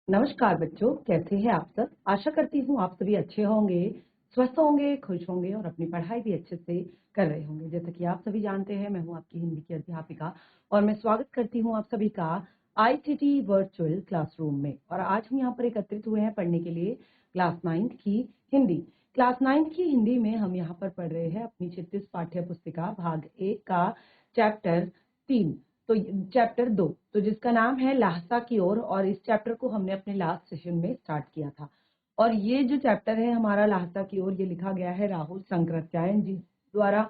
नमस्कार बच्चों, कैसे हैं आप सब। आशा करती हूँ आप सभी अच्छे होंगे, स्वस्थ होंगे, खुश होंगे और अपनी पढ़ाई भी अच्छे से कर रहे होंगे। जैसा कि आप सभी जानते हैं, मैं हूँ आपकी हिंदी की अध्यापिका और मैं स्वागत करती हूँ आप सभी का आईसीटी वर्चुअल क्लासरूम में। और आज हम यहाँ पर एकत्रित हुए हैं पढ़ने के लिए क्लास 9th की हिंदी। क्लास 9th की हिंदी में हम यहाँ पर पढ़ रहे हैं अपनी 36 पाठ्य पुस्तिका भाग 1 का चैप्टर 3, तो चैप्टर 2, तो जिसका नाम है लहसा की ओर। और इस चैप्टर को हमने अपने लास्ट सेशन में स्टार्ट किया था। और ये जो चैप्टर है हमारा लहसा की ओर, ये लिखा गया है राहुल संकृत्यायन जी द्वारा,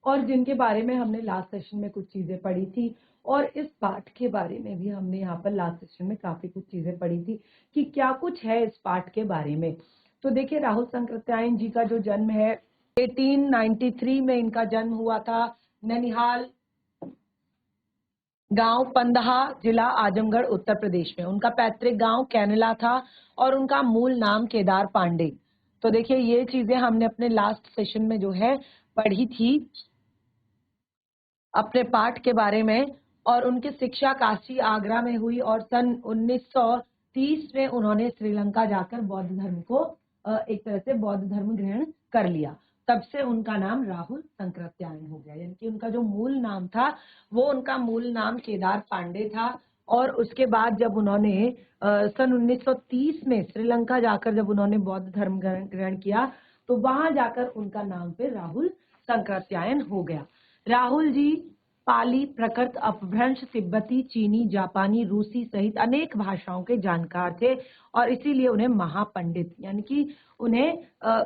और जिनके बारे में हमने लास्ट सेशन में कुछ चीजें पढ़ी थी। और इस पाठ के बारे में भी हमने यहाँ पर लास्ट सेशन में काफी कुछ चीजें पढ़ी थी कि क्या कुछ है इस पाठ के बारे में। तो देखिए, राहुल संकृत्यायन जी का जो जन्म है 1893 में इनका जन्म हुआ था। ननिहाल गांव पंदहा, जिला आजमगढ़, उत्तर प्रदेश में। उनका पैतृक गांव कैनला था और उनका मूल नाम केदार पांडे। तो देखिए, ये चीजें हमने अपने लास्ट सेशन में जो है पढ़ी थी अपने पाठ के बारे में। और उनकी शिक्षा काशी आगरा में हुई और सन 1930 में उन्होंने श्रीलंका जाकर बौद्ध धर्म को एक तरह से बौद्ध धर्म ग्रहण कर लिया। तब से उनका नाम राहुल संकृत्यायन हो गया, यानी कि उनका जो मूल नाम था वो उनका मूल नाम केदार पांडे था। और उसके बाद जब उन्होंने सन 1930 में श्रीलंका जाकर जब उन्होंने बौद्ध धर्म ग्रहण किया तो वहां जाकर उनका नाम फिर राहुल संकृत्यायन हो गया। राहुल जी पाली, प्रकृत, अपभ्रंश, तिब्बती, चीनी, जापानी, रूसी सहित अनेक भाषाओं के जानकार थे और इसीलिए उन्हें महापंडित, यानी कि उन्हें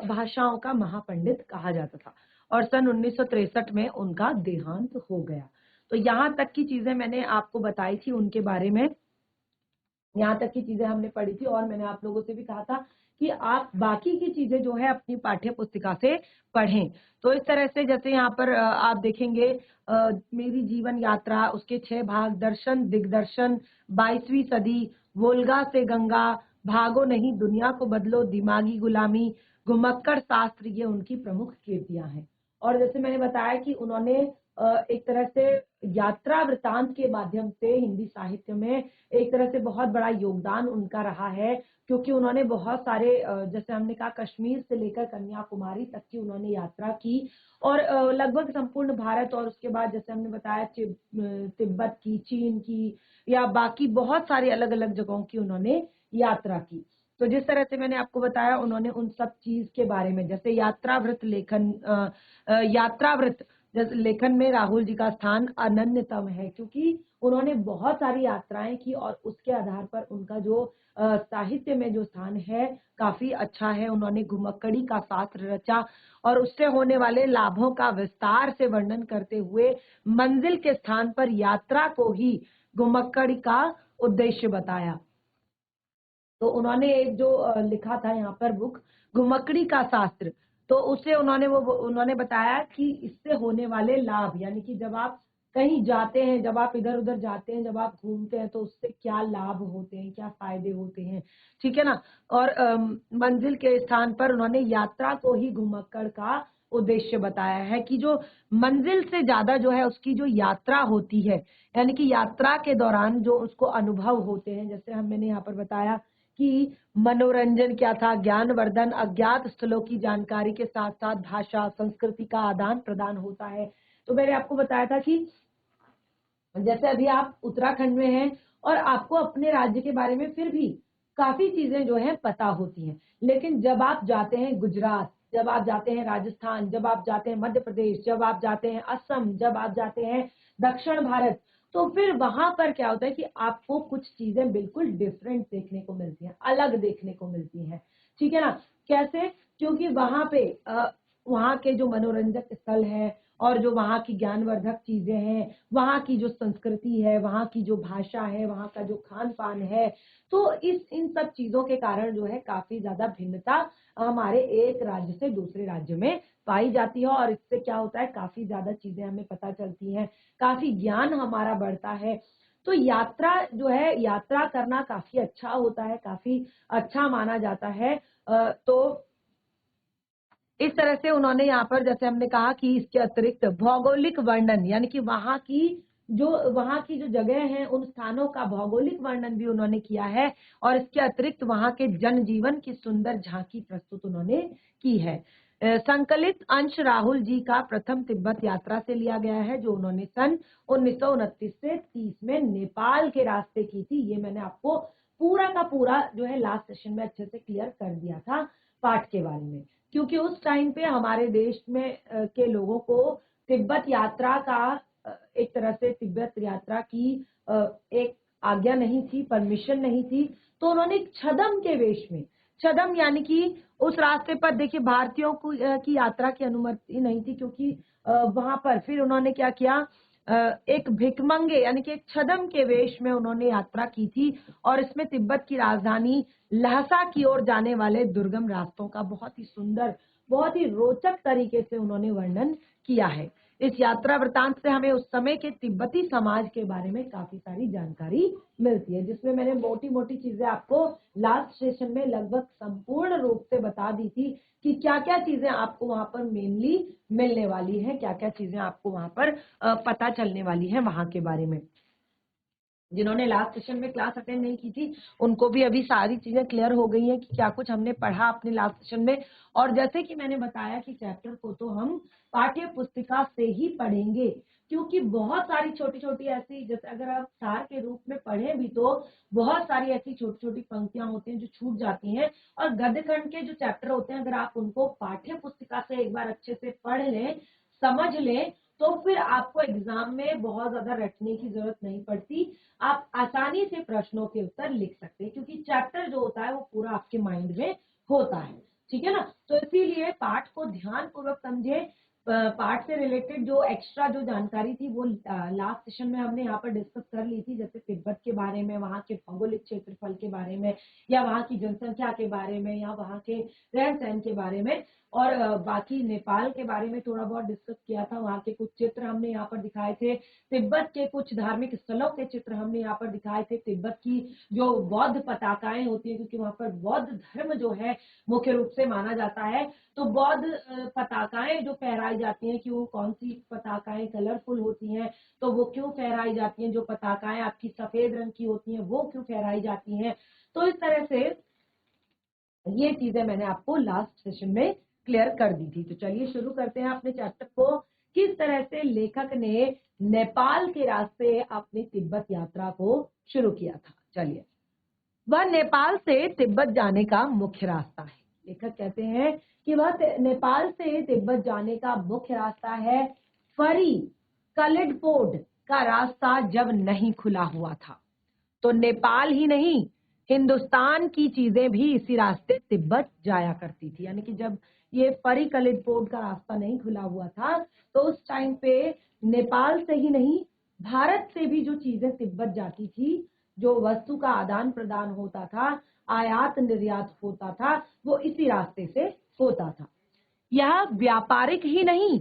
भाषाओं का महापंडित कहा जाता था। और सन 1963 में उनका देहांत हो गया। तो यहाँ तक की चीजें मैंने आपको बताई थी उनके बारे में, यहाँ तक की चीजें हमने पढ़ी थी। और मैंने आप लोगों से भी कहा था कि आप बाकी की चीजें जो है अपनी पाठ्य पुस्तिका से पढ़ें। तो इस तरह से जैसे यहाँ पर आप देखेंगे मेरी जीवन यात्रा, उसके 6 भाग, दर्शन दिग्दर्शन, 22वीं सदी, वोल्गा से गंगा, भागो नहीं दुनिया को बदलो, दिमागी गुलामी, घुमक्कड़ शास्त्र, ये उनकी प्रमुख कृतियां हैं। और जैसे मैंने बताया कि उन्होंने एक तरह से यात्रा वृतांत के माध्यम से हिंदी साहित्य में एक तरह से बहुत बड़ा योगदान उनका रहा है, क्योंकि उन्होंने बहुत सारे जैसे हमने कहा कश्मीर से लेकर कन्याकुमारी तक की उन्होंने यात्रा की और लगभग संपूर्ण भारत, और उसके बाद जैसे हमने बताया तिब्बत की, चीन की, या बाकी बहुत सारी अलग अलग जगहों की उन्होंने यात्रा की। तो जिस तरह से मैंने आपको बताया उन्होंने उन सब चीज के बारे में, जैसे यात्रावृत लेखन, यात्रावृत जैसे लेखन में राहुल जी का स्थान अनन्यतम है, क्योंकि उन्होंने बहुत सारी यात्राएं की और उसके आधार पर उनका जो साहित्य में जो स्थान है काफी अच्छा है। उन्होंने घुमक्कड़ी का शास्त्र रचा और उससे होने वाले लाभों का विस्तार से वर्णन करते हुए मंजिल के स्थान पर यात्रा को ही घुमक्कड़ी का उद्देश्य बताया। तो उन्होंने एक जो लिखा था यहाँ पर बुक, घुमक्कड़ी का शास्त्र, तो उससे उन्होंने बताया कि इससे होने वाले लाभ, यानी कि जब आप कहीं जाते हैं, जब आप इधर उधर जाते हैं, जब आप घूमते हैं तो उससे क्या लाभ होते हैं, क्या फायदे होते हैं, ठीक है ना। और मंजिल के स्थान पर उन्होंने यात्रा को ही घुमक्कड़ का उद्देश्य बताया है कि जो मंजिल से ज्यादा जो है उसकी जो यात्रा होती है, यानी कि यात्रा के दौरान जो उसको अनुभव होते हैं, जैसे मैंने यहाँ पर बताया कि मनोरंजन क्या था, ज्ञानवर्धन, अज्ञात स्थलों की जानकारी के साथ साथ भाषा संस्कृति का आदान प्रदान होता है। तो मैंने आपको बताया था कि जैसे अभी आप उत्तराखंड में हैं और आपको अपने राज्य के बारे में फिर भी काफी चीजें जो है पता होती हैं, लेकिन जब आप जाते हैं गुजरात, जब आप जाते हैं राजस्थान, जब आप जाते हैं मध्य प्रदेश, जब आप जाते हैं असम, जब आप जाते हैं दक्षिण भारत, तो फिर वहां पर क्या होता है कि आपको कुछ चीजें बिल्कुल डिफरेंट देखने को मिलती हैं, अलग देखने को मिलती हैं, ठीक है ना। कैसे? क्योंकि वहां पे वहां के जो मनोरंजक स्थल है और जो वहाँ की ज्ञानवर्धक चीजें हैं, वहाँ की जो संस्कृति है, वहाँ की जो भाषा है, वहाँ का जो खान पान है, तो इन सब चीजों के कारण जो है काफी ज्यादा भिन्नता हमारे एक राज्य से दूसरे राज्य में पाई जाती है। और इससे क्या होता है, काफी ज्यादा चीजें हमें पता चलती हैं, काफी ज्ञान हमारा बढ़ता है। तो यात्रा जो है, यात्रा करना काफी अच्छा होता है, काफी अच्छा माना जाता है। तो इस तरह से उन्होंने यहाँ पर जैसे हमने कहा कि इसके अतिरिक्त भौगोलिक वर्णन, यानी कि वहां की जो वहाँ की जो जगह है उन स्थानों का भौगोलिक वर्णन भी उन्होंने किया है और इसके अतिरिक्त वहाँ के जनजीवन की सुंदर झांकी प्रस्तुत उन्होंने की है। संकलित अंश राहुल जी का प्रथम तिब्बत यात्रा से लिया गया है, जो उन्होंने सन 1929 से 30 में नेपाल के रास्ते की थी। ये मैंने आपको पूरा का पूरा जो है लास्ट सेशन में अच्छे से क्लियर कर दिया था पाठ के बारे में, क्योंकि उस टाइम पे हमारे देश में के लोगों को तिब्बत यात्रा का एक तरह से तिब्बत यात्रा की एक आज्ञा नहीं थी, परमिशन नहीं थी, तो उन्होंने छदम के वेश में, छदम यानी कि उस रास्ते पर देखिए भारतीयों को की यात्रा की अनुमति नहीं थी, क्योंकि वहां पर फिर उन्होंने क्या किया, एक भिकमंगे यानी कि एक छदम के वेश में उन्होंने यात्रा की थी और इसमें तिब्बत की राजधानी लहसा की ओर जाने वाले दुर्गम रास्तों का बहुत ही सुंदर, बहुत ही रोचक तरीके से उन्होंने वर्णन किया है। इस यात्रा वृतांत से हमें उस समय के तिब्बती समाज के बारे में काफी सारी जानकारी मिलती है, जिसमें मैंने मोटी मोटी चीजें आपको लास्ट सेशन में लगभग संपूर्ण रूप से बता दी थी कि क्या क्या चीजें आपको वहां पर मेनली मिलने वाली है, क्या क्या चीजें आपको वहां पर पता चलने वाली है वहां के बारे में। जिन्होंने लास्ट सेशन में क्लास अटेंड नहीं की थी उनको भी अभी सारी चीजें क्लियर हो गई हैं कि क्या कुछ हमने पढ़ा अपने लास्ट सेशन में। और जैसे कि मैंने बताया कि चैप्टर को तो हम पाठ्य पुस्तिका से ही पढ़ेंगे, क्योंकि बहुत सारी छोटी छोटी ऐसी, जैसे अगर आप सार के रूप में पढ़े भी तो बहुत सारी ऐसी छोटी छोटी पंक्तियां होती हैं जो छूट जाती हैं, और गद्य खंड के जो चैप्टर होते हैं अगर आप उनको पाठ्य पुस्तिका से एक बार अच्छे से पढ़ लें, समझ लें, तो फिर आपको एग्जाम में बहुत ज्यादा रटने की जरूरत नहीं पड़ती, आप आसानी से प्रश्नों के उत्तर लिख सकते हैं, क्योंकि चैप्टर जो होता है वो पूरा आपके माइंड में होता है। ठीक है ना, तो इसीलिए पाठ को ध्यान पूर्वक समझे। पाठ से रिलेटेड जो एक्स्ट्रा जो जानकारी थी वो लास्ट सेशन में हमने यहाँ पर डिस्कस कर ली थी, जैसे तिब्बत के बारे में, वहाँ के भौगोलिक क्षेत्रफल के बारे में, या वहाँ की जनसंख्या के बारे में, या वहाँ के रहन सहन के बारे में, और बाकी नेपाल के बारे में थोड़ा बहुत डिस्कस किया था। वहाँ के कुछ चित्र हमने यहाँ पर दिखाए थे, तिब्बत के कुछ धार्मिक स्थलों के चित्र हमने यहाँ पर दिखाए थे, तिब्बत की जो बौद्ध पताकाएं होती हैं, क्योंकि वहाँ पर बौद्ध धर्म जो है मुख्य रूप से माना जाता है, तो बौद्ध पताकाएं जो फहराई जाती हैं कि वो कौन सी पताकाएं कलरफुल होती हैं, तो वो क्यों फहराई जाती हैं, जो पताकाएं आपकी सफेद रंग की होती हैं वो क्यों फहराई जाती हैं। तो इस तरह से ये चीजें मैंने आपको लास्ट सेशन में क्लियर कर दी थी। तो चलिए शुरू करते हैं अपने चैप्टर को, किस तरह से लेखक ने नेपाल के रास्ते अपनी तिब्बत यात्रा को शुरू किया था। चलिए, वह नेपाल से तिब्बत जाने का मुख्य रास्ता है। लेखक कहते हैं कि वह नेपाल से तिब्बत जाने का मुख्य रास्ता है। फरी कलिडपोड का रास्ता जब नहीं खुला हुआ था, तो नेपाल ही नहीं हिंदुस्तान की चीजें भी इसी रास्ते तिब्बत जाया करती थी। यानी कि जब ये फरी कलिडपोड का रास्ता नहीं खुला हुआ था, तो उस टाइम पे नेपाल से ही नहीं भारत से भी जो चीजें तिब्बत जाती थी, जो वस्तु का आदान प्रदान होता था, आयात निर्यात होता था, वो इसी रास्ते से होता था। यह व्यापारिक ही नहीं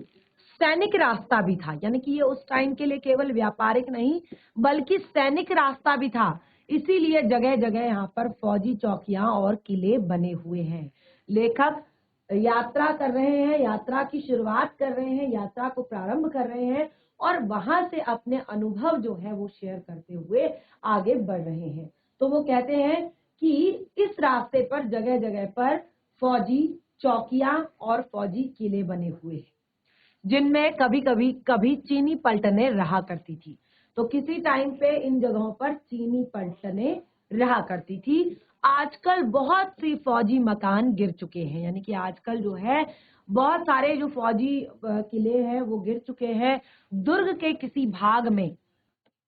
सैनिक रास्ता भी था, यानी कि ये उस टाइम के लिए केवल व्यापारिक नहीं बल्कि सैनिक रास्ता भी था। इसीलिए जगह जगह यहाँ पर फौजी चौकियां और किले बने हुए हैं। लेखक यात्रा कर रहे हैं, यात्रा की शुरुआत कर रहे हैं, यात्रा को प्रारंभ कर रहे हैं और वहां से अपने अनुभव जो है वो शेयर करते हुए आगे बढ़ रहे हैं। तो वो कहते हैं कि इस रास्ते पर जगह जगह पर फौजी चौकियां और फौजी किले बने हुए हैं, जिनमें कभी चीनी पलटनें रहा करती थी। तो किसी टाइम पे इन जगहों पर चीनी पलटनें रहा करती थी। आजकल बहुत सी फौजी मकान गिर चुके हैं, यानी कि आजकल जो है बहुत सारे जो फौजी किले हैं वो गिर चुके हैं। दुर्ग के किसी भाग में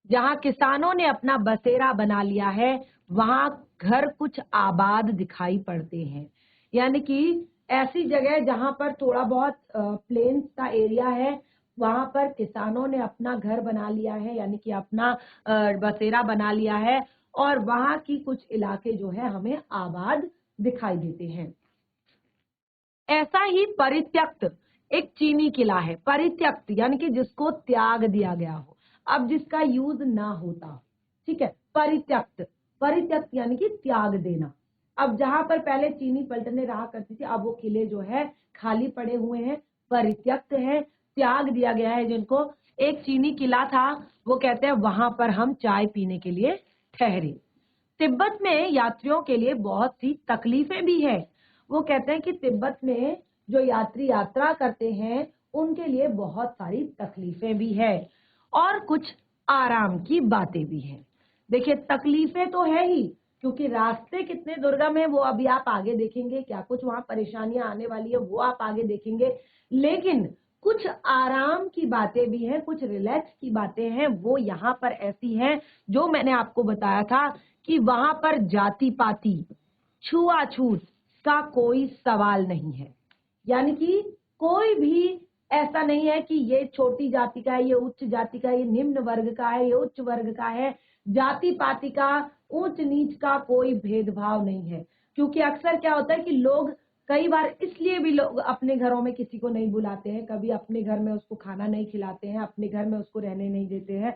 जहां किसानों ने अपना बसेरा बना लिया है, वहां घर कुछ आबाद दिखाई पड़ते हैं। यानी कि ऐसी जगह जहां पर थोड़ा बहुत प्लेन्स का एरिया है, वहां पर किसानों ने अपना घर बना लिया है, यानी कि अपना बसेरा बना लिया है, और वहां की कुछ इलाके जो है हमें आबाद दिखाई देते हैं। ऐसा ही परित्यक्त एक चीनी किला है। परित्यक्त यानी कि जिसको त्याग दिया गया हो, अब जिसका यूज ना होता हो। ठीक है, परित्यक्त, परित्यक्त यानी कि त्याग देना। अब जहां पर पहले चीनी पलटने रहा करती थी, अब वो किले जो है खाली पड़े हुए हैं, परित्यक्त है, त्याग दिया गया है जिनको। एक चीनी किला था, वो कहते हैं वहां पर हम चाय पीने के लिए ठहरे। तिब्बत में यात्रियों के लिए बहुत सी तकलीफें भी है। वो कहते हैं कि तिब्बत में जो यात्री यात्रा करते हैं उनके लिए बहुत सारी तकलीफें भी है और कुछ आराम की बातें भी हैं। देखिए, तकलीफें तो है ही, क्योंकि रास्ते कितने दुर्गम है वो अभी आप आगे देखेंगे, क्या कुछ वहां परेशानियां आने वाली है वो आप आगे देखेंगे। लेकिन कुछ आराम की बातें भी हैं, कुछ रिलैक्स की बातें हैं, वो यहाँ पर ऐसी हैं जो मैंने आपको बताया था कि वहां पर जाति पाति, छुआछूत का कोई सवाल नहीं है। यानी कि कोई भी ऐसा नहीं है कि ये छोटी जाति का है, ये उच्च जाति का है, ये निम्न वर्ग का है, ये उच्च वर्ग का है। जाति पाति का, ऊंच नीच का कोई भेदभाव नहीं है। क्योंकि अक्सर क्या होता है कि लोग कई बार इसलिए भी लोग अपने घरों में किसी को नहीं बुलाते हैं, कभी अपने घर में उसको खाना नहीं खिलाते हैं, अपने घर में उसको रहने नहीं देते हैं।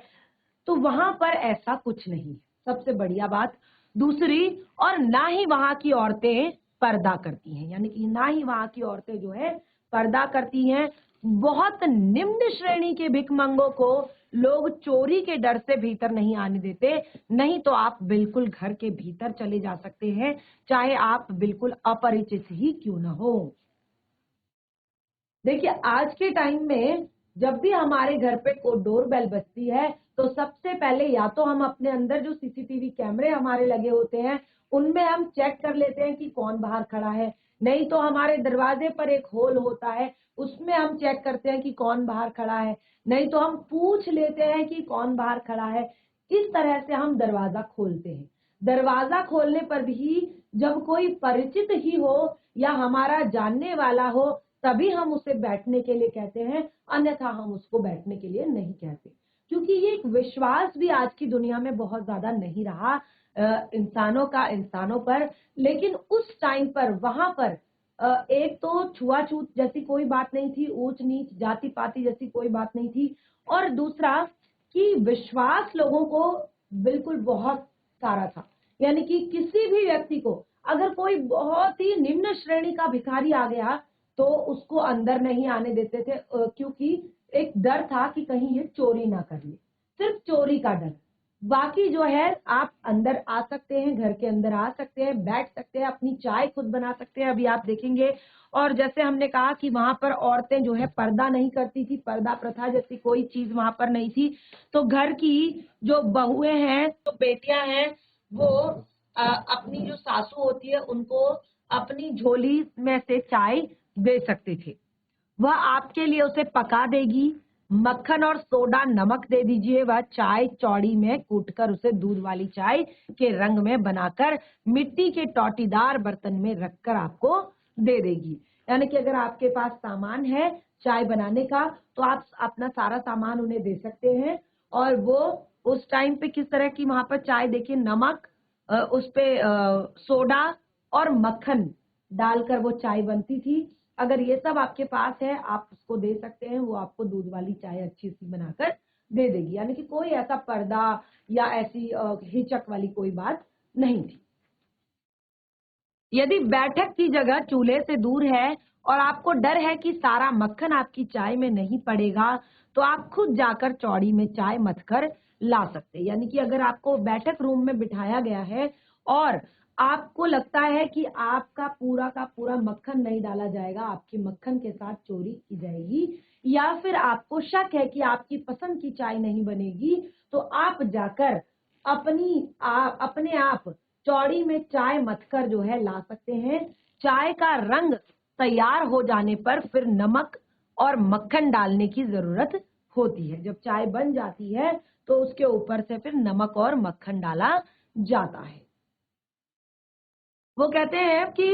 तो वहां पर ऐसा कुछ नहीं है, सबसे बढ़िया बात। दूसरी, और ना ही वहां की औरतें पर्दा करती हैं, यानी कि ना ही वहां की औरतें जो है पर्दा करती हैं। बहुत निम्न श्रेणी के भिखमंगों को लोग चोरी के डर से भीतर नहीं आने देते, नहीं तो आप बिल्कुल घर के भीतर चले जा सकते हैं, चाहे आप बिल्कुल अपरिचित ही क्यों ना हो। देखिए, आज के टाइम में जब भी हमारे घर पे कोई डोर बेल बजती है तो सबसे पहले या तो हम अपने अंदर जो सीसीटीवी कैमरे हमारे लगे होते हैं उनमें हम चेक कर लेते हैं कि कौन बाहर खड़ा है, नहीं तो हमारे दरवाजे पर एक होल होता है उसमें हम चेक करते हैं कि कौन बाहर खड़ा है, नहीं तो हम पूछ लेते हैं कि कौन बाहर खड़ा है। इस तरह से हम दरवाजा खोलते हैं। दरवाजा खोलने पर भी जब कोई परिचित ही हो या हमारा जानने वाला हो तभी हम उसे बैठने के लिए कहते हैं, अन्यथा हम उसको बैठने के लिए नहीं कहते। क्योंकि ये एक विश्वास भी आज की दुनिया में बहुत ज्यादा नहीं रहा इंसानों का इंसानों पर। लेकिन उस टाइम पर वहां पर एक तो छुआछूत जैसी कोई बात नहीं थी, ऊंच नीच जाति पाति जैसी कोई बात नहीं थी, और दूसरा कि विश्वास लोगों को बिल्कुल बहुत सारा था। यानी कि किसी भी व्यक्ति को अगर कोई बहुत ही निम्न श्रेणी का भिखारी आ गया तो उसको अंदर नहीं आने देते थे, क्योंकि एक डर था कि कहीं ये चोरी ना कर ले, सिर्फ चोरी का डर। बाकी जो है आप अंदर आ सकते हैं, घर के अंदर आ सकते हैं, बैठ सकते हैं, अपनी चाय खुद बना सकते हैं, अभी आप देखेंगे। और जैसे हमने कहा कि वहां पर औरतें जो है पर्दा नहीं करती थी, पर्दा प्रथा जैसी कोई चीज वहां पर नहीं थी। तो घर की जो बहुएं हैं, जो बेटियां हैं, वो अपनी जो सासू होती है उनको अपनी झोली में से चाय दे सकते थे। वह आपके लिए उसे पका देगी, मक्खन और सोडा नमक दे दीजिए, वह चाय चौड़ी में कूटकर उसे दूध वाली चाय के रंग में बनाकर मिट्टी के टोटीदार बर्तन में रखकर आपको दे देगी। यानी कि अगर आपके पास सामान है चाय बनाने का तो आप अपना सारा सामान उन्हें दे सकते हैं, और वो उस टाइम पे किस तरह की वहां पर चाय, देखिए नमक उस पे सोडा और मक्खन डालकर वो चाय बनती थी। अगर ये सब आपके पास है आप उसको दे सकते हैं, वो आपको दूध वाली चाय अच्छी सी बनाकर दे देगी। यानी कि कोई ऐसा पर्दा या ऐसी हिचक वाली कोई बात नहीं थी। यदि बैठक की जगह चूल्हे से दूर है और आपको डर है कि सारा मक्खन आपकी चाय में नहीं पड़ेगा तो आप खुद जाकर चौड़ी में चाय मथ कर ला सकते हैं। यानी कि अगर आपको बैठक रूम में बिठाया गया है और आपको लगता है कि आपका पूरा का पूरा मक्खन नहीं डाला जाएगा, आपकी मक्खन के साथ चोरी की जाएगी, या फिर आपको शक है कि आपकी पसंद की चाय नहीं बनेगी, तो आप जाकर अपने आप चौड़ी में चाय मथकर जो है ला सकते हैं। चाय का रंग तैयार हो जाने पर फिर नमक और मक्खन डालने की जरूरत होती है। जब चाय बन जाती है तो उसके ऊपर से फिर नमक और मक्खन डाला जाता है। वो कहते हैं कि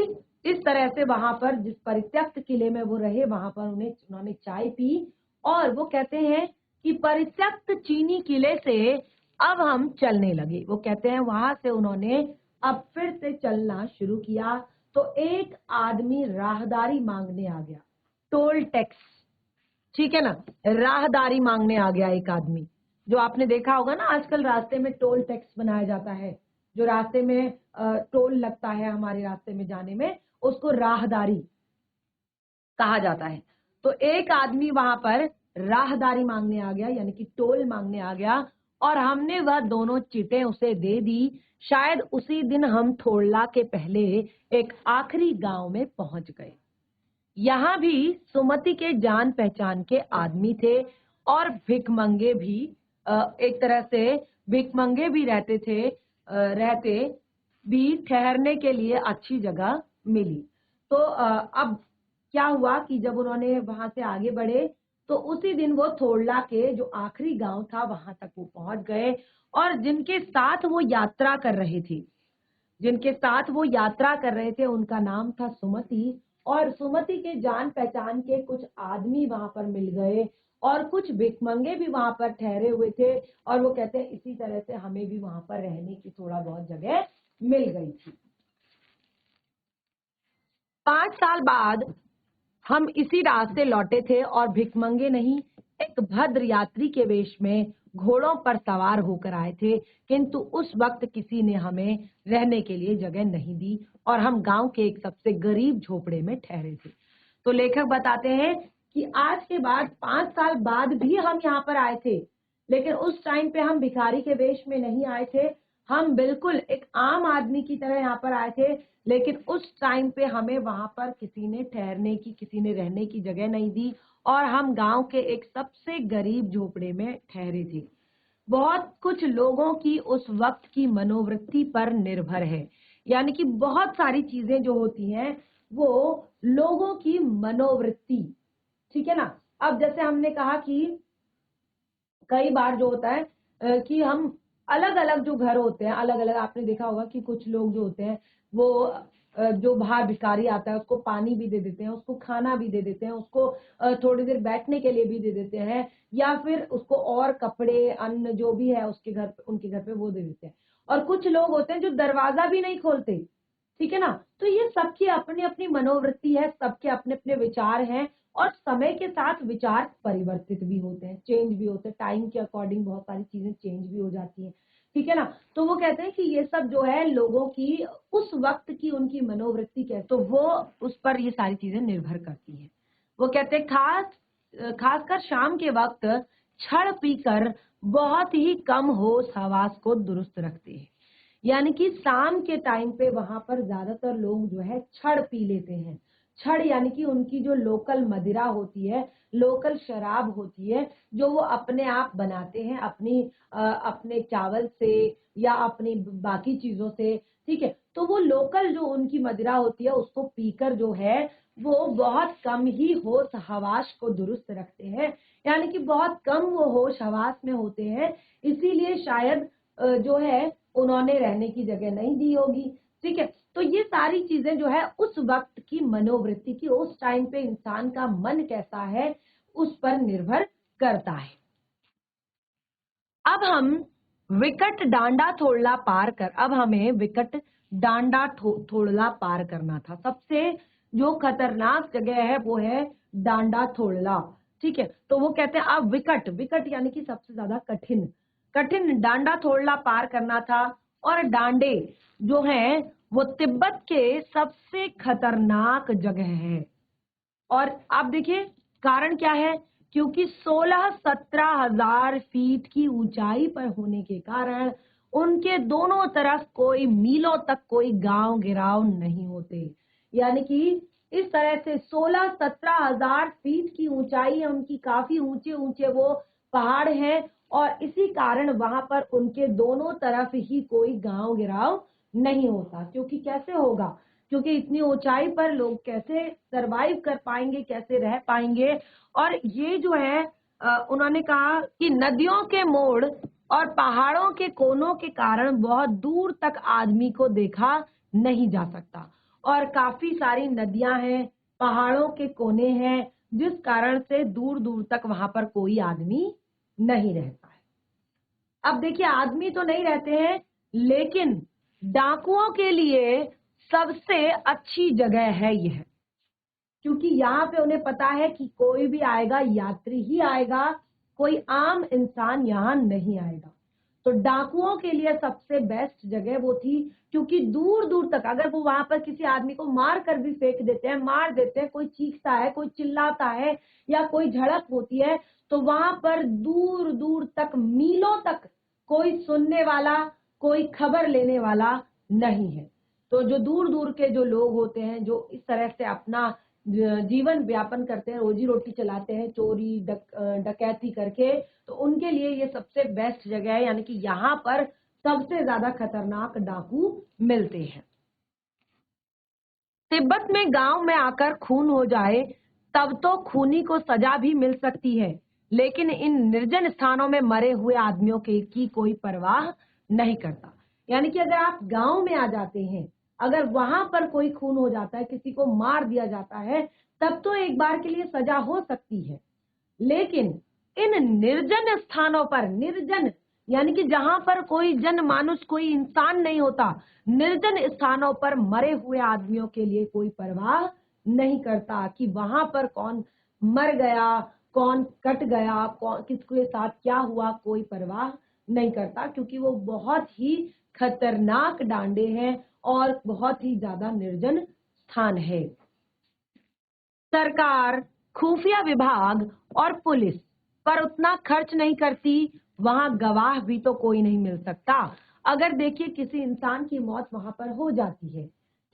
इस तरह से वहां पर जिस परित्यक्त किले में वो रहे वहां पर उन्होंने चाय पी, और वो कहते हैं कि परित्यक्त चीनी किले से अब हम चलने लगे। वो कहते हैं वहां से उन्होंने अब फिर से चलना शुरू किया तो एक आदमी राहदारी मांगने आ गया, टोल टैक्स, ठीक है ना, राहदारी मांगने आ गया एक आदमी। जो आपने देखा होगा ना आजकल रास्ते में टोल टैक्स बनाया जाता है, जो रास्ते में टोल लगता है हमारे रास्ते में जाने में, उसको राहदारी कहा जाता है। तो एक आदमी वहां पर राहदारी मांगने आ गया, यानी कि टोल मांगने आ गया, और हमने वह दोनों चिटें उसे दे दी। शायद उसी दिन हम थोड़ला के पहले एक आखिरी गांव में पहुंच गए। यहाँ भी सुमति के जान पहचान के आदमी थे और भिखमंगे भी, एक तरह से भिखमंगे भी रहते थे, रहते भी ठहरने के लिए अच्छी जगह मिली। तो अब क्या हुआ कि जब उन्होंने वहां से आगे बढ़े तो उसी दिन वो थोड़ला के जो आखिरी गांव था वहां तक वो पहुंच गए। और जिनके साथ वो यात्रा कर रहे थे, उनका नाम था सुमति। और सुमति के जान पहचान के कुछ आदमी वहां पर मिल गए और कुछ भिखमंगे भी वहां पर ठहरे हुए थे। और वो कहते हैं इसी तरह से हमें भी वहां पर रहने की थोड़ा बहुत जगह मिल गई थी। 5 साल बाद हम इसी रास्ते लौटे थे और भिखमंगे नहीं, एक भद्र यात्री के वेश में घोड़ों पर सवार होकर आए थे, किंतु उस वक्त किसी ने हमें रहने के लिए जगह नहीं दी और हम गांव के एक सबसे गरीब झोपड़े में ठहरे थे। तो लेखक बताते हैं कि आज के बाद 5 साल बाद भी हम यहाँ पर आए थे, लेकिन उस टाइम पे हम भिखारी के वेश में नहीं आए थे, हम बिल्कुल एक आम आदमी की तरह यहाँ पर आए थे। लेकिन उस टाइम पे हमें वहां पर किसी ने ठहरने की, किसी ने रहने की जगह नहीं दी और हम गांव के एक सबसे गरीब झोपड़े में ठहरे थे। बहुत कुछ लोगों की उस वक्त की मनोवृत्ति पर निर्भर है, यानी कि बहुत सारी चीजें जो होती हैं वो लोगों की मनोवृत्ति, ठीक है ना। अब जैसे हमने कहा कि कई बार जो होता है कि हम अलग अलग जो घर होते हैं, अलग अलग, आपने देखा होगा कि कुछ लोग जो होते हैं वो जो बाहर भिखारी आता है उसको पानी भी दे देते हैं, उसको खाना भी दे देते हैं, उसको थोड़ी देर बैठने के लिए भी दे देते हैं, या फिर उसको और कपड़े अन्न जो भी है उसके घर पे, उनके घर पे वो दे देते हैं। और कुछ लोग होते हैं जो दरवाजा भी नहीं खोलते, ठीक है ना। तो ये सबकी अपनी अपनी मनोवृत्ति है, सबके अपने अपने विचार हैं और समय के साथ विचार परिवर्तित भी होते हैं, चेंज भी होते हैं, टाइम के अकॉर्डिंग बहुत सारी चीजें चेंज भी हो जाती हैं, ठीक है ना। तो वो कहते हैं कि ये सब जो है लोगों की उस वक्त की उनकी मनोवृत्ति कैसे, तो वो उस पर ये सारी चीजें निर्भर करती हैं। वो कहते हैं खासकर शाम के वक्त छड़ पीकर बहुत ही कम होश हवास को दुरुस्त रखते हैं। यानी कि शाम के टाइम पे वहां पर ज्यादातर लोग जो है छड़ पी लेते हैं। छड़ यानी कि उनकी जो लोकल मदिरा होती है, लोकल शराब होती है, जो वो अपने आप बनाते हैं अपने चावल से या अपनी बाकी चीजों से, ठीक है। तो वो लोकल जो उनकी मदिरा होती है उसको पीकर जो है वो बहुत कम ही होश हवास को दुरुस्त रखते हैं, यानी कि बहुत कम वो होश हवास में होते हैं। इसीलिए शायद जो है उन्होंने रहने की जगह नहीं दी होगी, ठीक है। तो ये सारी चीजें जो है उस वक्त की मनोवृत्ति की, उस टाइम पे इंसान का मन कैसा है उस पर निर्भर करता है। अब हम विकट डांडा थोड़ला पार कर, अब हमें विकट डांडा थोड़ला पार करना था। सबसे जो खतरनाक जगह है वो है डांडा थोड़ला, ठीक है। तो वो कहते हैं अब विकट, विकट यानी कि सबसे ज्यादा कठिन, कठिन डांडा थोड़ला पार करना था। और डांडे जो हैं वो तिब्बत के सबसे खतरनाक जगह है। और आप देखिए कारण क्या है, क्योंकि 16-17 हजार फीट की ऊंचाई पर होने के कारण उनके दोनों तरफ कोई मीलों तक कोई गांव गिराव नहीं होते। यानी कि इस तरह से 16-17 हजार फीट की ऊंचाई है उनकी, काफी ऊंचे ऊंचे वो पहाड़ हैं और इसी कारण वहां पर उनके दोनों तरफ ही कोई गांव गिराव नहीं होता। क्योंकि कैसे होगा, क्योंकि इतनी ऊंचाई पर लोग कैसे सरवाइव कर पाएंगे, कैसे रह पाएंगे। और ये जो है उन्होंने कहा कि नदियों के मोड़ और पहाड़ों के कोनों के कारण बहुत दूर तक आदमी को देखा नहीं जा सकता और काफी सारी नदियां हैं, पहाड़ों के कोने हैं, जिस कारण से दूर दूर तक वहां पर कोई आदमी नहीं रहता है। अब देखिए आदमी तो नहीं रहते हैं, लेकिन डाकुओं के लिए सबसे अच्छी जगह है यह, क्योंकि यहाँ पे उन्हें पता है कि कोई भी आएगा यात्री ही आएगा, कोई आम इंसान यहाँ नहीं आएगा। तो डाकुओं के लिए सबसे बेस्ट जगह वो थी, क्योंकि दूर दूर तक अगर वो वहां पर किसी आदमी को मार कर भी फेंक देते हैं, मार देते हैं, कोई चीखता है, कोई चिल्लाता है या कोई झड़प होती है, तो वहां पर दूर दूर तक, मीलों तक कोई सुनने वाला, कोई खबर लेने वाला नहीं है। तो जो दूर दूर के जो लोग होते हैं, जो इस तरह से अपना जीवन व्यापन करते हैं, रोजी रोटी चलाते हैं, चोरी डकैती करके, तो उनके लिए ये सबसे बेस्ट जगह है, यानी कि यहाँ पर सबसे ज्यादा खतरनाक डाकू मिलते हैं। तिब्बत में गांव में आकर खून हो जाए तब तो खूनी को सजा भी मिल सकती है, लेकिन इन निर्जन स्थानों में मरे हुए आदमियों की कोई परवाह नहीं करता। यानी कि अगर आप गांव में आ जाते हैं, अगर वहां पर कोई खून हो जाता है, किसी को मार दिया जाता है, तब तो एक बार के लिए सजा हो सकती है, लेकिन इन निर्जन स्थानों पर, निर्जन यानी कि जहां पर कोई जनमानुष, कोई इंसान नहीं होता, निर्जन स्थानों पर मरे हुए आदमियों के लिए कोई परवाह नहीं करता कि वहां पर कौन मर गया, कौन कट गया, कौन किसके साथ क्या हुआ, कोई परवाह नहीं करता, क्योंकि वो बहुत ही खतरनाक डांडे हैं और बहुत ही ज्यादा निर्जन स्थान है। सरकार, खुफिया विभाग और पुलिस पर उतना खर्च नहीं करती, वहां गवाह भी तो कोई नहीं मिल सकता। अगर देखिए किसी इंसान की मौत वहां पर हो जाती है,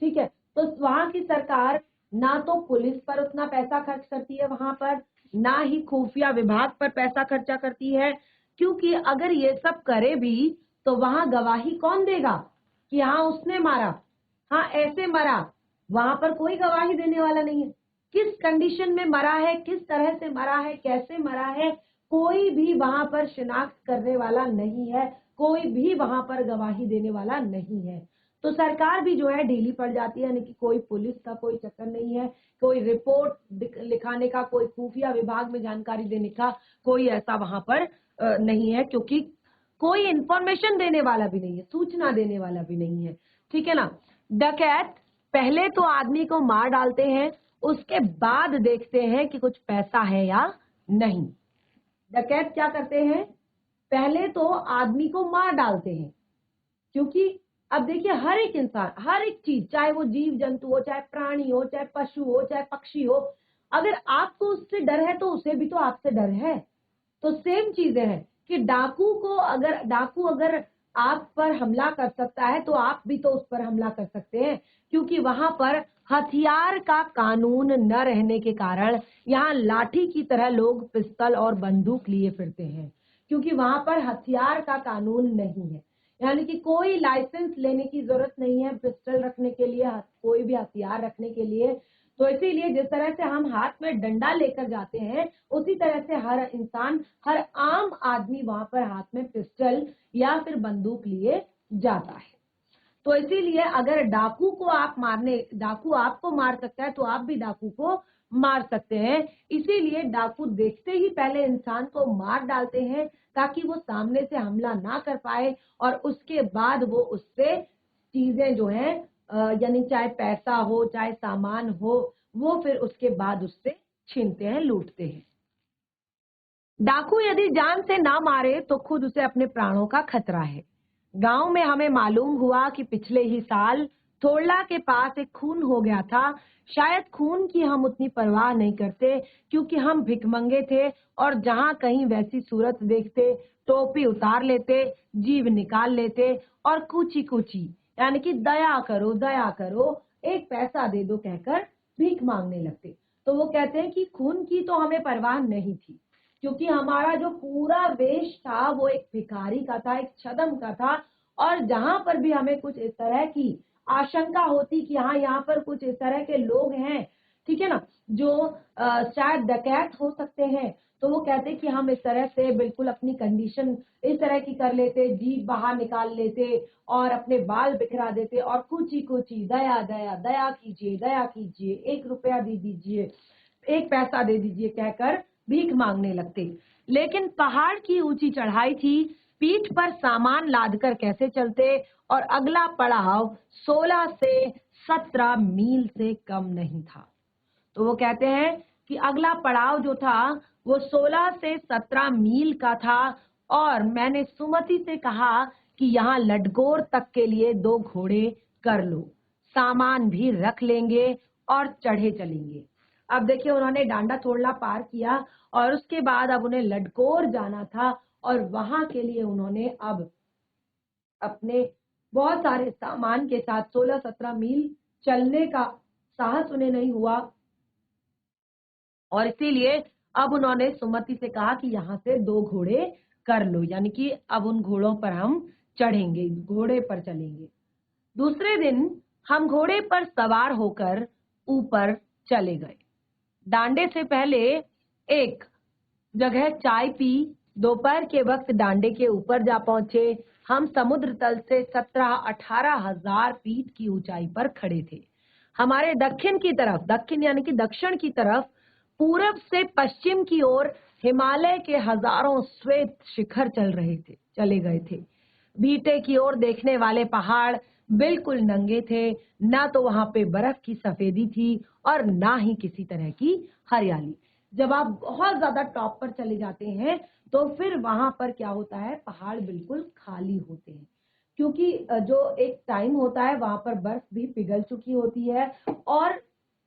ठीक है, तो वहां की सरकार ना तो पुलिस पर उतना पैसा खर्च करती है वहां पर, ना ही खुफिया विभाग पर पैसा खर्चा करती है, क्योंकि अगर ये सब करे भी तो वहां गवाही कौन देगा कि हाँ उसने मारा, हाँ ऐसे मरा, वहां पर कोई गवाही देने वाला नहीं है। किस कंडीशन में मरा है, किस तरह से मरा है, कैसे मरा है, कोई भी वहां पर शिनाख्त करने वाला नहीं है, कोई भी वहां पर गवाही देने वाला नहीं है। तो सरकार भी जो है ढीली पड़ जाती है, यानी कि कोई पुलिस का कोई चक्कर नहीं है, कोई रिपोर्ट लिखाने का, कोई खुफिया विभाग में जानकारी देने का कोई ऐसा वहां पर नहीं है, क्योंकि कोई इंफॉर्मेशन देने वाला भी नहीं है, सूचना देने वाला भी नहीं है, ठीक है ना। डकैत पहले तो आदमी को मार डालते हैं, उसके बाद देखते हैं कि कुछ पैसा है या नहीं। डकैत क्या करते हैं, पहले तो आदमी को मार डालते हैं, क्योंकि अब देखिए हर एक इंसान, हर एक चीज, चाहे वो जीव जंतु हो, चाहे प्राणी हो, चाहे पशु हो, चाहे पक्षी हो, अगर आपको उससे डर है तो उसे भी तो आपसे डर है। तो सेम चीजें हैं कि डाकू अगर आप पर हमला कर सकता है तो आप भी तो उस पर हमला कर सकते हैं, क्योंकि वहां पर हथियार का कानून न रहने के कारण यहाँ लाठी की तरह लोग पिस्तौल और बंदूक लिए फिरते हैं, क्योंकि वहां पर हथियार का कानून नहीं है, यानी कि कोई लाइसेंस लेने की जरूरत नहीं है पिस्टल रखने के लिए, कोई भी हथियार रखने के लिए। तो इसीलिए जिस तरह से हम हाथ में डंडा लेकर जाते हैं, उसी तरह से हर इंसान, हर आम आदमी वहां पर हाथ में पिस्टल या फिर बंदूक लिए जाता है। तो इसीलिए अगर डाकू आपको मार सकता है तो आप भी डाकू को मार सकते हैं। इसीलिए डाकू देखते ही पहले इंसान को मार डालते हैं, ताकि वो सामने से हमला ना कर पाए, और उसके बाद वो उससे चीजें जो है, यानी चाहे पैसा हो, चाहे सामान हो, वो फिर उसके बाद उससे छीनते हैं, लूटते हैं। डाकू यदि जान से ना मारे तो खुद उसे अपने प्राणों का खतरा है। गांव में हमें मालूम हुआ कि पिछले ही साल थोड़ला के पास एक खून हो गया था। शायद खून की हम उतनी परवाह नहीं करते, क्योंकि हम भिखमंगे थे और जहां कहीं वैसी सूरत देखते टोपी उतार लेते, जीव निकाल लेते और कूची कूची, यानी कि दया करो, एक पैसा दे दो कहकर भीख मांगने लगते। तो वो कहते हैं कि खून की तो हमें परवाह नहीं थी, क्योंकि हमारा जो पूरा वेश था वो एक भिखारी का था, एक छदम का था, और जहां पर भी हमें कुछ इस तरह की आशंका होती कि हाँ यहाँ पर कुछ इस तरह के लोग हैं, ठीक है ना, जो शायद डकैत हो सकते हैं, तो वो कहते कि हम इस तरह से बिल्कुल अपनी कंडीशन इस तरह की कर लेते, जीभ बाहर निकाल लेते और अपने बाल बिखरा देते और कूची कूची दया दया दया कीजिए, 1 रुपया दे दीजिए, 1 पैसा दे दीजिए कहकर भीख मांगने लगते। लेकिन पहाड़ की ऊंची चढ़ाई थी, पीठ पर सामान लादकर कैसे चलते, और अगला पड़ाव 16 से 17 मील से कम नहीं था। तो वो कहते हैं कि अगला पड़ाव जो था वो 16 से 17 मील का था, और मैंने सुमति से कहा कि यहाँ लडगोर तक के लिए 2 घोड़े कर लो, सामान भी रख लेंगे और चढ़े चलेंगे। अब देखिए उन्होंने डांडा तोड़ला पार किया और उसके बाद अब उन्हें लडगोर जाना था और वहां के लिए उन्होंने अब अपने बहुत सारे सामान के साथ 16-17 मील चलने का साहस उन्हें नहीं हुआ और इसीलिए अब उन्होंने सुमति से कहा कि यहाँ से 2 घोड़े कर लो, यानी कि अब उन घोड़ों पर हम चढ़ेंगे, घोड़े पर चलेंगे। दूसरे दिन हम घोड़े पर सवार होकर ऊपर चले गए। डांडे से पहले एक जगह चाय पी, दोपहर के वक्त डांडे के ऊपर जा पहुंचे। हम समुद्र तल से 17-18 हजार फीट की ऊंचाई पर खड़े थे। हमारे दक्षिण की तरफ, दक्षिण यानी कि दक्षिण की तरफ, पूरब से पश्चिम की ओर हिमालय के हजारों श्वेत शिखर चले गए थे। बीटे की ओर देखने वाले पहाड़ बिल्कुल नंगे थे, ना तो वहां पे बर्फ की सफेदी थी और ना ही किसी तरह की हरियाली। जब आप बहुत ज्यादा टॉप पर चले जाते हैं तो फिर वहां पर क्या होता है, पहाड़ बिल्कुल खाली होते हैं, क्योंकि जो एक टाइम होता है वहां पर बर्फ भी पिघल चुकी होती है और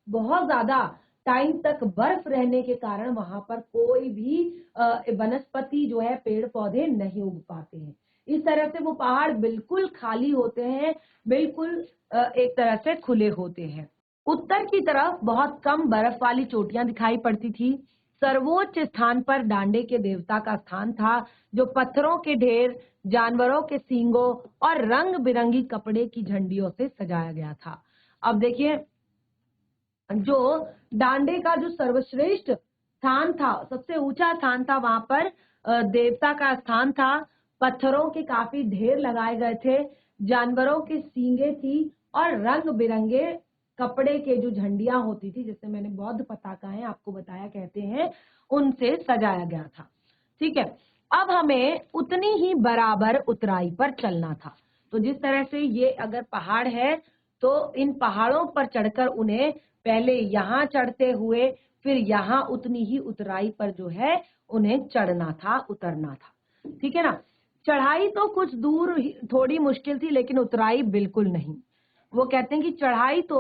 बहुत ज्यादा टाइम तक बर्फ रहने के कारण वहां पर कोई भी वनस्पति जो है, पेड़ पौधे नहीं उग पाते हैं। इस तरह से वो पहाड़ बिल्कुल खाली होते हैं, बिल्कुल एक तरह से खुले होते हैं। उत्तर की तरफ बहुत कम बर्फ वाली चोटियां दिखाई पड़ती थी। सर्वोच्च स्थान पर डांडे के देवता का स्थान था, जो पत्थरों के ढेर, जानवरों के सींगों और रंग बिरंगी कपड़े की झंडियों से सजाया गया था। अब देखिए, जो डांडे का जो सर्वश्रेष्ठ स्थान था, सबसे ऊंचा स्थान था, वहां पर देवता का स्थान था। पत्थरों के काफी ढेर लगाए गए थे, जानवरों के सींगे थी और रंग बिरंगे कपड़े के जो झंडियां होती थी, जिससे मैंने बौद्ध पताकाएं आपको बताया कहते हैं, उनसे सजाया गया था। ठीक है, अब हमें उतनी ही बराबर उतराई पर चलना था। तो जिस तरह से ये अगर पहाड़ है तो इन पहाड़ों पर चढ़कर उन्हें पहले यहाँ चढ़ते हुए फिर यहाँ उतनी ही उतराई पर जो है उन्हें चढ़ना था, उतरना था। ठीक है ना। चढ़ाई तो कुछ दूर थोड़ी मुश्किल थी, लेकिन उतराई बिल्कुल नहीं। वो कहते हैं कि चढ़ाई तो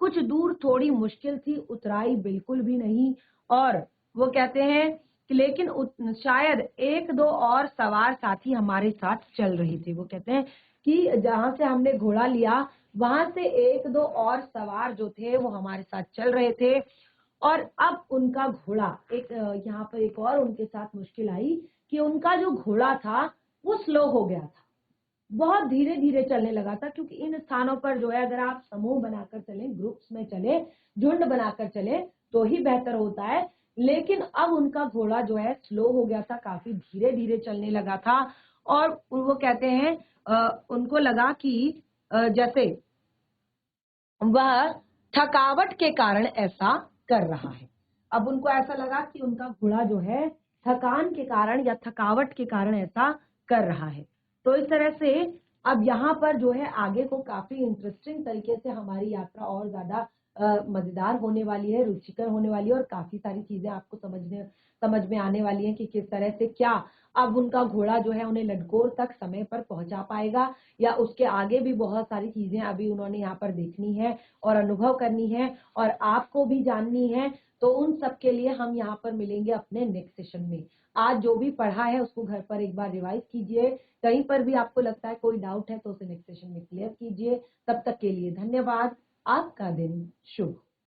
कुछ दूर थोड़ी मुश्किल थी, उतराई बिल्कुल भी नहीं। और वो कहते हैं कि लेकिन शायद 1-2 और सवार साथी हमारे साथ चल रही थी। वो कहते हैं कि जहां से हमने घोड़ा लिया वहां से 1-2 और सवार जो थे वो हमारे साथ चल रहे थे। और अब उनका घोड़ा यहाँ पर एक और उनके साथ मुश्किल आई कि उनका जो घोड़ा था वो स्लो हो गया था, बहुत धीरे धीरे चलने लगा था। क्योंकि इन स्थानों पर जो है, अगर आप समूह बनाकर चलें, ग्रुप्स में चले, झुंड बनाकर चले तो ही बेहतर होता है। लेकिन अब उनका घोड़ा जो है स्लो हो गया था, काफी धीरे धीरे चलने लगा था। और वो कहते हैं उनको लगा कि जैसे वह थकावट के कारण ऐसा कर रहा है। अब उनको ऐसा लगा कि उनका घोड़ा जो है थकान के कारण या थकावट के कारण ऐसा कर रहा है। तो इस तरह से अब यहाँ पर जो है आगे को काफी इंटरेस्टिंग तरीके से हमारी यात्रा और ज्यादा मजेदार होने वाली है, रुचिकर होने वाली है और काफी सारी चीजें आपको समझ में आने वाली हैं कि किस तरह से क्या अब उनका घोड़ा जो है उन्हें लडकोर तक समय पर पहुंचा पाएगा, या उसके आगे भी बहुत सारी चीजें अभी उन्होंने यहाँ पर देखनी है और अनुभव करनी है और आपको भी जाननी है। तो उन सब के लिए हम यहाँ पर मिलेंगे अपने नेक्स्ट सेशन में। आज जो भी पढ़ा है उसको घर पर एक बार रिवाइज कीजिए। कहीं पर भी आपको लगता है कोई डाउट है तो उसे नेक्स्ट सेशन में क्लियर कीजिए। तब तक के लिए धन्यवाद। आपका दिन शुभ।